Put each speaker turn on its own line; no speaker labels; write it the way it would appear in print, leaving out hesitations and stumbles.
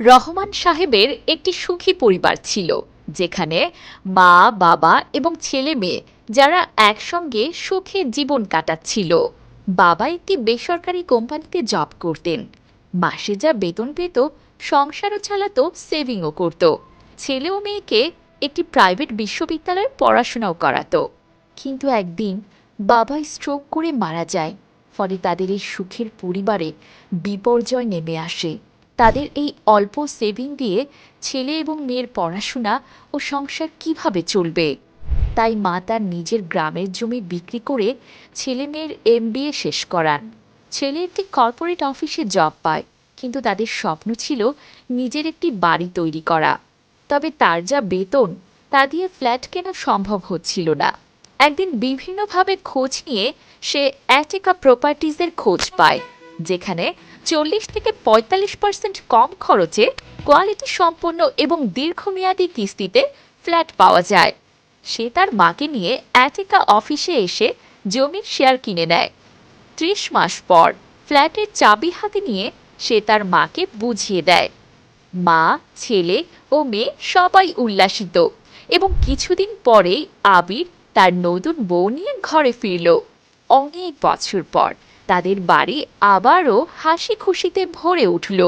রহমান সাহেবের একটি সুখী পরিবার ছিল, যেখানে মা, বাবা এবং ছেলে মেয়ে যারা একসঙ্গে সুখে জীবন কাটাচ্ছিল। বাবা একটি বেসরকারি কোম্পানিতে জব করতেন। মাসে যা বেতন পেত, সংসারও চালাতো, সেভিংও করত। ছেলে ও মেয়েকে একটি প্রাইভেট বিশ্ববিদ্যালয়ে পড়াশোনাও করাতো। কিন্তু একদিন বাবা স্ট্রোক করে মারা যায়। ফলে তাদের এই সুখের পরিবারে বিপর্যয় নেমে আসে। তাদের এই অল্প সেভিং দিয়ে ছেলে এবং মেয়ের পড়াশোনা ও সংসার কিভাবে চলবে? তাই মা তার নিজের গ্রামের জমি বিক্রি করে ছেলে মেয়ের এমবিএ শেষ করান। ছেলে একটি কর্পোরেট অফিসে জব পায়, কিন্তু তাদের স্বপ্ন ছিল নিজের একটি বাড়ি তৈরি করা। তবে তার যা বেতন, তা দিয়ে ফ্ল্যাট কেনা সম্ভব হচ্ছিল না। একদিন বিভিন্নভাবে খোঁজ নিয়ে সে অ্যাটিকা প্রপার্টিজের খোঁজ পায়, যেখানে 40 থেকে 45% কম খরচে কোয়ালিটি সম্পন্ন এবং দীর্ঘমেয়াদী কিস্তিতে ফ্ল্যাট পাওয়া যায়। সে তার মাকে নিয়ে অ্যাটিকা অফিসে এসে জমির শেয়ার কিনে নেয়। 30 মাস পর ফ্ল্যাটের চাবি হাতে নিয়ে সে তার মাকে বুঝিয়ে দেয়। মা, ছেলে ও মেয়ে সবাই উল্লাসিত, এবং কিছুদিন পরেই আবির তার নতুন বউ নিয়ে ঘরে ফিরল। অনেক বছর পর তাদের বাড়ি আবারও হাসি খুশিতে ভরে উঠল।